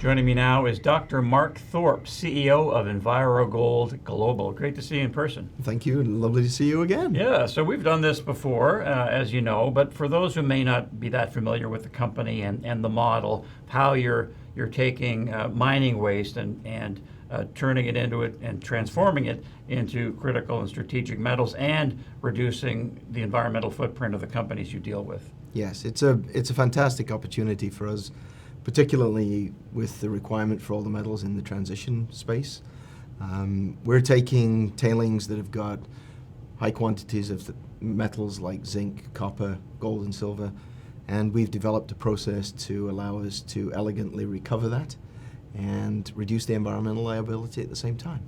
Joining me now is Dr. Mark Thorpe, CEO of EnviroGold Global. Great to see you in person. Thank you, and lovely to see you again. Yeah, so we've done this before, as you know, but for those who may not be that familiar with the company and the model, how you're taking mining waste and turning it into it and transforming it into critical and strategic metals and reducing the environmental footprint of the companies you deal with. Yes, it's a fantastic opportunity for us, particularly with the requirement for all the metals in the transition space. We're taking tailings that have got high quantities of the metals like zinc, copper, gold, and silver, and we've developed a process to allow us to elegantly recover that and reduce the environmental liability at the same time.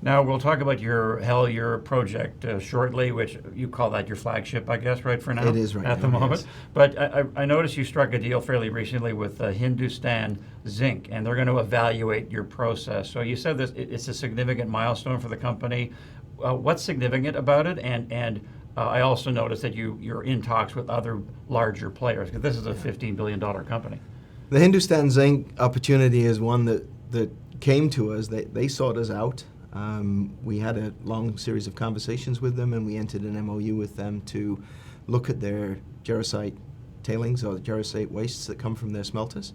Now, we'll talk about your Hellyer project shortly, which you call that your flagship, I guess, right, for now? It is right at now, the moment. yes. But I noticed you struck a deal fairly recently with Hindustan Zinc, and they're going to evaluate your process. So you said this, it's a significant milestone for the company. What's significant about it? And I also noticed that you're in talks with other larger players, because this is a $15 billion company. The Hindustan Zinc opportunity is one that came to us. They sought us out. We had a long series of conversations with them, and we entered an MOU with them to look at their jarosite tailings or the jarosite wastes that come from their smelters.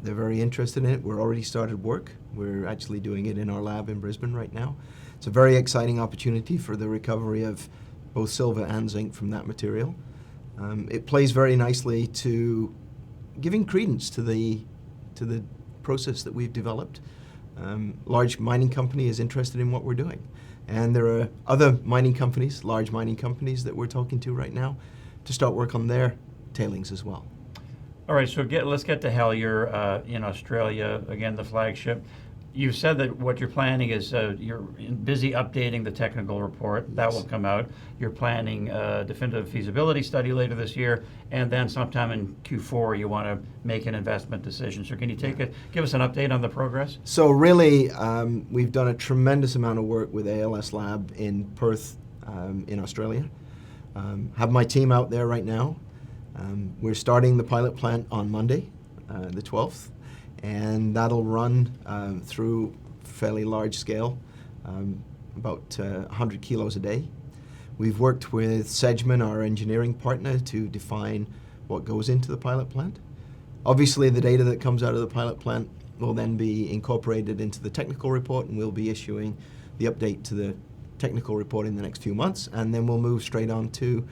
They're very interested in it. We're already started work. We're actually doing it in our lab in Brisbane right now. It's a very exciting opportunity for the recovery of both silver and zinc from that material. It plays very nicely to giving credence to the process that we've developed. Large mining company is interested in what we're doing. And there are other mining companies, large mining companies that we're talking to right now to start work on their tailings as well. All right, so let's get to Hellyer in Australia, again, the flagship. You said that what you're planning is you're busy updating the technical report. That will come out. You're planning a definitive feasibility study later this year, and then sometime in Q4 you want to make an investment decision. So can you give us an update on the progress? So really, we've done a tremendous amount of work with ALS Lab in Perth in Australia. Have my team out there right now. We're starting the pilot plant on Monday, the 12th. And that'll run through fairly large scale, about 100 kilos a day. We've worked with Sedgman, our engineering partner, to define what goes into the pilot plant. Obviously, the data that comes out of the pilot plant will then be incorporated into the technical report, and we'll be issuing the update to the technical report in the next few months, and then we'll move straight on to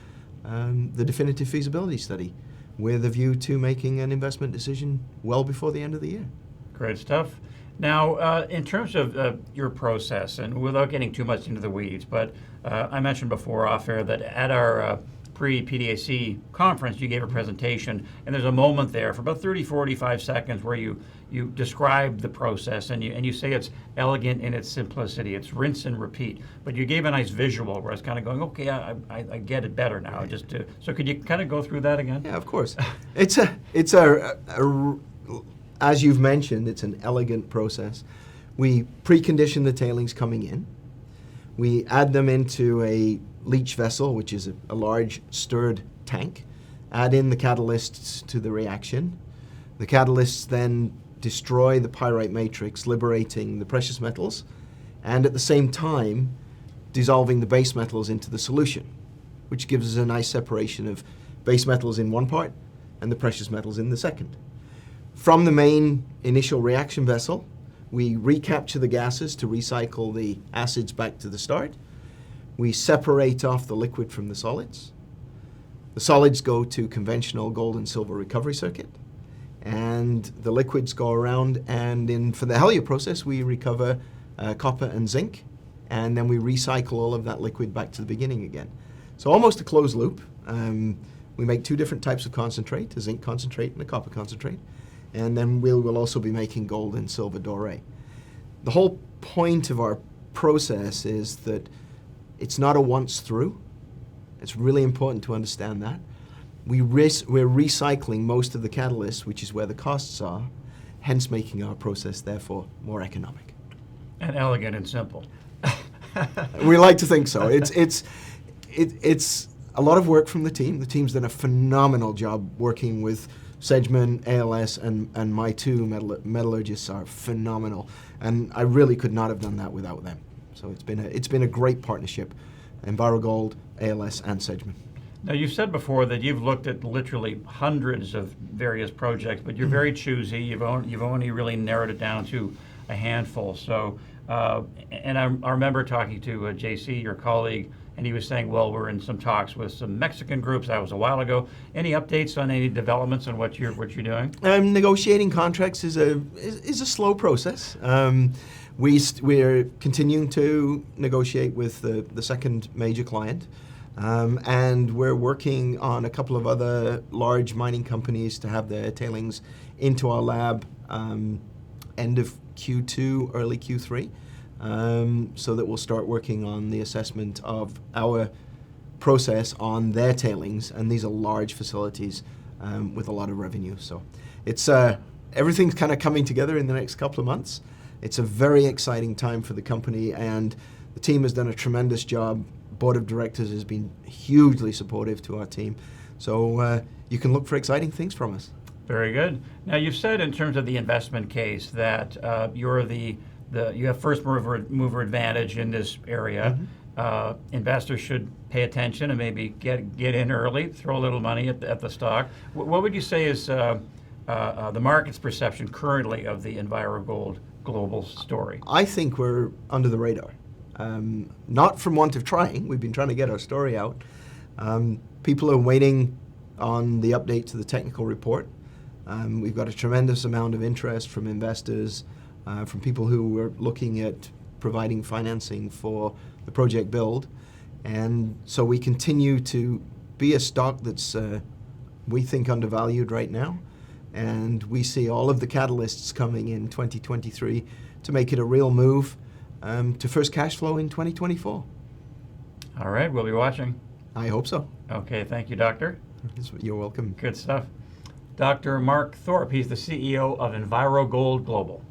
the definitive feasibility study, with a view to making an investment decision well before the end of the year. Great stuff. Now, in terms of your process, and without getting too much into the weeds, but I mentioned before off air that at our pre-PDAC conference, you gave a presentation, and there's a moment there for about 30, 45 seconds where you describe the process, and you say it's elegant in its simplicity. It's rinse and repeat. But you gave a nice visual where it's kind of going, okay, I get it better now. Right. So could you kind of go through that again? Yeah, of course. It's as you've mentioned, it's an elegant process. We precondition the tailings coming in. We add them into a leach vessel, which is a large stirred tank. Add in the catalysts to the reaction. The catalysts then destroy the pyrite matrix, liberating the precious metals, and at the same time dissolving the base metals into the solution, which gives us a nice separation of base metals in one part and the precious metals in the second. From the main initial reaction vessel, we recapture the gases to recycle the acids back to the start. We separate off the liquid from the solids. The solids go to conventional gold and silver recovery circuit, and the liquids go around, and for the Hellyer process, we recover copper and zinc, and then we recycle all of that liquid back to the beginning again. So almost a closed loop. We make two different types of concentrate, a zinc concentrate and a copper concentrate, and then we'll also be making gold and silver doré. The whole point of our process is that it's not a once through. It's really important to understand that. We're recycling most of the catalysts, which is where the costs are, hence making our process, therefore, more economic. And elegant and simple. We like to think so. It's a lot of work from the team. The team's done a phenomenal job working with Sedgman, ALS, and my two metallurgists are phenomenal, and I really could not have done that without them. So it's been a great partnership, EnviroGold, ALS, and Sedgman. Now, you said before that you've looked at literally hundreds of various projects, but you're very choosy. You've only really narrowed it down to a handful. So, and I remember talking to JC, your colleague, and he was saying, well, we're in some talks with some Mexican groups. That was a while ago. Any updates on any developments on what you're doing? Negotiating contracts is a slow process. We're continuing to negotiate with the second major client. And we're working on a couple of other large mining companies to have their tailings into our lab end of Q2, early Q3, so that we'll start working on the assessment of our process on their tailings. And these are large facilities with a lot of revenue. So it's everything's kind of coming together in the next couple of months. It's a very exciting time for the company, and the team has done a tremendous job. Board of directors has been hugely supportive to our team, so you can look for exciting things from us. Very good. Now, you've said in terms of the investment case that you're you have first mover advantage in this area. Mm-hmm. Investors should pay attention and maybe get in early, throw a little money at the stock. What would you say is the market's perception currently of the EnviroGold global story? I think we're under the radar. Not from want of trying. We've been trying to get our story out. People are waiting on the update to the technical report. We've got a tremendous amount of interest from investors, from people who are looking at providing financing for the project build. And so we continue to be a stock that's, we think, undervalued right now. And we see all of the catalysts coming in 2023 to make it a real move to first cash flow in 2024. All right, we'll be watching. I hope so. Okay, thank you, Doctor. You're welcome. Good stuff. Dr. Mark Thorpe, he's the CEO of EnviroGold Global.